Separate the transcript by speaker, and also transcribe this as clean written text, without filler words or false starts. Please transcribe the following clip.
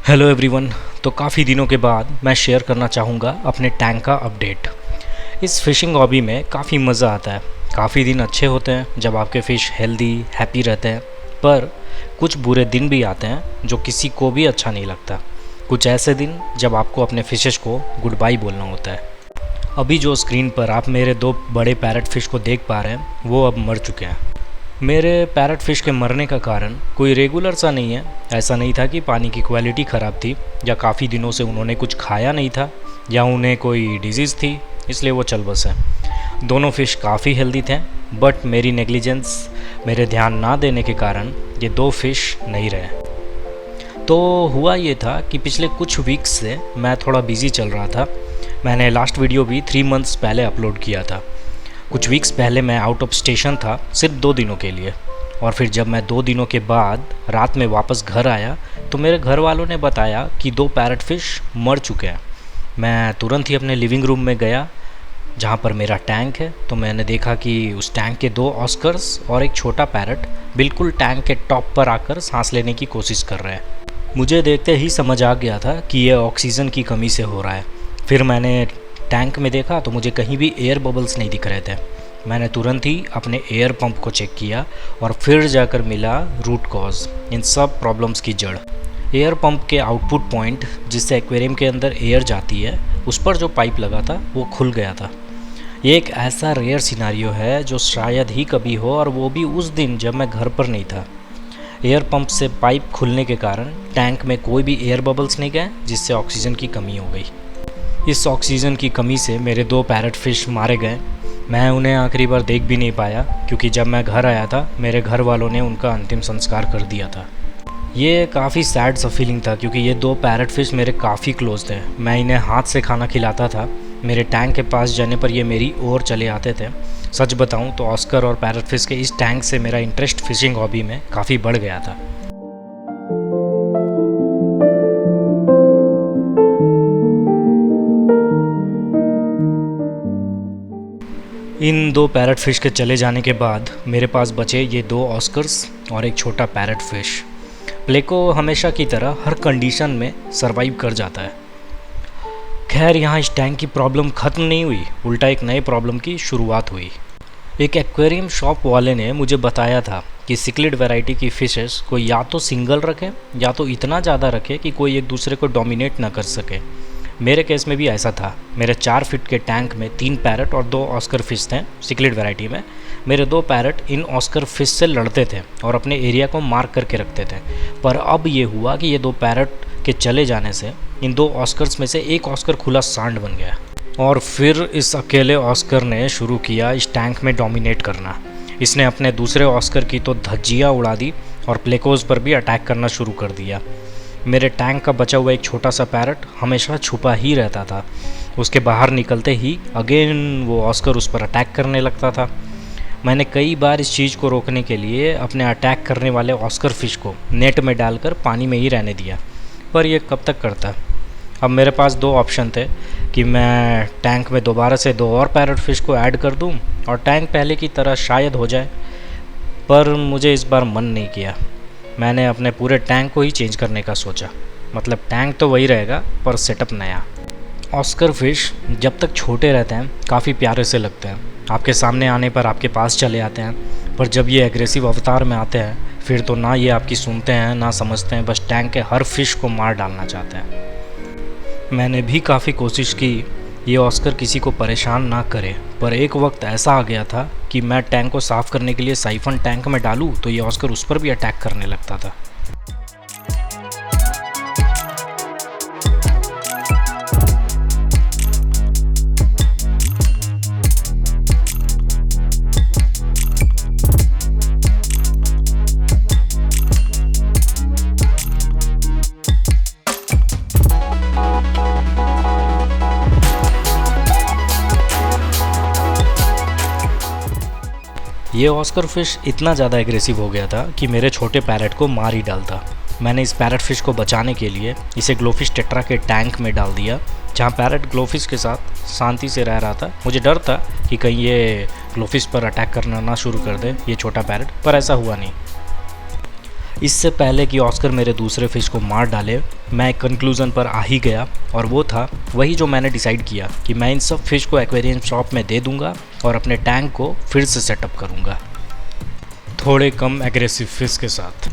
Speaker 1: Hello everyone. तो काफ़ी दिनों के बाद मैं शेयर करना चाहूँगा अपने टैंक का अपडेट। इस फ़िशिंग हॉबी में काफ़ी मज़ा आता है। काफ़ी दिन अच्छे होते हैं जब आपके फ़िश हेल्दी हैप्पी रहते हैं, पर कुछ बुरे दिन भी आते हैं जो किसी को भी अच्छा नहीं लगता। कुछ ऐसे दिन जब आपको अपने फ़िशेस को गुड बाय बोलना होता है। अभी जो स्क्रीन पर आप मेरे दो बड़े पैरट फ़िश को देख पा रहे हैं वो अब मर चुके हैं। मेरे पैरट फिश के मरने का कारण कोई रेगुलर सा नहीं है। ऐसा नहीं था कि पानी की क्वालिटी ख़राब थी या काफ़ी दिनों से उन्होंने कुछ खाया नहीं था या उन्हें कोई डिजीज़ थी इसलिए वो चल बसे। दोनों फ़िश काफ़ी हेल्दी थे, बट मेरी नेग्लिजेंस, मेरे ध्यान ना देने के कारण ये दो फ़िश नहीं रहे। तो हुआ ये था कि पिछले कुछ वीक्स से मैं थोड़ा बिज़ी चल रहा था। मैंने लास्ट वीडियो भी 3 मंथ्स पहले अपलोड किया था। कुछ वीक्स पहले मैं आउट ऑफ स्टेशन था सिर्फ 2 दिनों के लिए, और फिर जब मैं 2 दिनों के बाद रात में वापस घर आया तो मेरे घर वालों ने बताया कि 2 पैरट फिश मर चुके हैं। मैं तुरंत ही अपने लिविंग रूम में गया जहाँ पर मेरा टैंक है, तो मैंने देखा कि उस टैंक के 2 ऑस्कर्स और एक छोटा पैरट बिल्कुल टैंक के टॉप पर आकर सांस लेने की कोशिश कर रहे हैं। मुझे देखते ही समझ आ गया था कि ये ऑक्सीजन की कमी से हो रहा है। फिर मैंने टैंक में देखा तो मुझे कहीं भी एयर बबल्स नहीं दिख रहे थे। मैंने तुरंत ही अपने एयर पंप को चेक किया और फिर जाकर मिला रूट कॉज, इन सब प्रॉब्लम्स की जड़। एयर पंप के आउटपुट पॉइंट जिससे एक्वेरियम के अंदर एयर जाती है, उस पर जो पाइप लगा था वो खुल गया था। ये एक ऐसा रेयर सिनारियो है जो शायद ही कभी हो, और वो भी उस दिन जब मैं घर पर नहीं था। एयर पंप से पाइप खुलने के कारण टैंक में कोई भी एयर बबल्स नहीं गए, जिससे ऑक्सीजन की कमी हो गई। इस ऑक्सीजन की कमी से मेरे 2 पैरट फिश मारे गए। मैं उन्हें आखिरी बार देख भी नहीं पाया क्योंकि जब मैं घर आया था मेरे घर वालों ने उनका अंतिम संस्कार कर दिया था। ये काफ़ी सैड सा फीलिंग था क्योंकि ये 2 पैरट फिश मेरे काफ़ी क्लोज थे। मैं इन्हें हाथ से खाना खिलाता था। मेरे टैंक के पास जाने पर ये मेरी ओर चले आते थे। सच बताऊं तो ऑस्कर और पैरट फिश के इस टैंक से मेरा इंटरेस्ट फिशिंग हॉबी में काफ़ी बढ़ गया था। इन 2 पैरट फिश के चले जाने के बाद मेरे पास बचे ये 2 ऑस्कर्स और एक छोटा पैरट फिश। प्लेको हमेशा की तरह हर कंडीशन में सरवाइव कर जाता है। खैर, यहाँ इस टैंक की प्रॉब्लम ख़त्म नहीं हुई, उल्टा एक नए प्रॉब्लम की शुरुआत हुई। एक एक्वेरियम शॉप वाले ने मुझे बताया था कि सिक्लिड वैरायटी की फ़िशेस को या तो सिंगल रखें या तो इतना ज़्यादा रखें कि कोई एक दूसरे को डोमिनेट ना कर सके। मेरे केस में भी ऐसा था। मेरे 4 फीट के टैंक में 3 पैरट और 2 ऑस्कर फिश थे सिक्लिड वैरायटी में। मेरे 2 पैरट इन ऑस्कर फिश से लड़ते थे और अपने एरिया को मार्क करके रखते थे। पर अब ये हुआ कि ये 2 पैरट के चले जाने से इन 2 ऑस्कर्स में से एक ऑस्कर खुला सांड बन गया, और फिर इस अकेले ऑस्कर ने शुरू किया इस टैंक में डोमिनेट करना। इसने अपने दूसरे ऑस्कर की तो धज्जियाँ उड़ा दी और प्लेकोज पर भी अटैक करना शुरू कर दिया। मेरे टैंक का बचा हुआ एक छोटा सा पैरट हमेशा छुपा ही रहता था। उसके बाहर निकलते ही अगेन वो ऑस्कर उस पर अटैक करने लगता था। मैंने कई बार इस चीज़ को रोकने के लिए अपने अटैक करने वाले ऑस्कर फिश को नेट में डालकर पानी में ही रहने दिया, पर यह कब तक करता। अब मेरे पास 2 ऑप्शन थे कि मैं टैंक में दोबारा से 2 और पैरट फिश को ऐड कर दूं और टैंक पहले की तरह शायद हो जाए, पर मुझे इस बार मन नहीं किया। मैंने अपने पूरे टैंक को ही चेंज करने का सोचा। मतलब टैंक तो वही रहेगा पर सेटअप नया। ऑस्कर फिश जब तक छोटे रहते हैं काफ़ी प्यारे से लगते हैं, आपके सामने आने पर आपके पास चले आते हैं, पर जब ये एग्रेसिव अवतार में आते हैं फिर तो ना ये आपकी सुनते हैं ना समझते हैं, बस टैंक के हर फिश को मार डालना चाहते हैं। मैंने भी काफ़ी कोशिश की ये ऑस्कर किसी को परेशान ना करे, पर एक वक्त ऐसा आ गया था कि मैं टैंक को साफ़ करने के लिए साइफन टैंक में डालूं तो ये ऑस्कर उस पर भी अटैक करने लगता था। ये ऑस्कर फिश इतना ज़्यादा एग्रेसिव हो गया था कि मेरे छोटे पैरट को मार ही डालता। मैंने इस पैरट फिश को बचाने के लिए इसे ग्लोफिश टेट्रा के टैंक में डाल दिया, जहाँ पैरट ग्लोफिश के साथ शांति से रह रहा था। मुझे डर था कि कहीं ये ग्लोफिश पर अटैक करना ना शुरू कर दे ये छोटा पैरट, पर ऐसा हुआ नहीं। इससे पहले कि ऑस्कर मेरे दूसरे फ़िश को मार डाले, मैं एक कंक्लूज़न पर आ ही गया, और वो था वही जो मैंने डिसाइड किया कि मैं इन सब फ़िश को एक्वेरियम शॉप में दे दूंगा और अपने टैंक को फिर से सेटअप करूंगा, थोड़े कम एग्रेसिव फ़िश के साथ।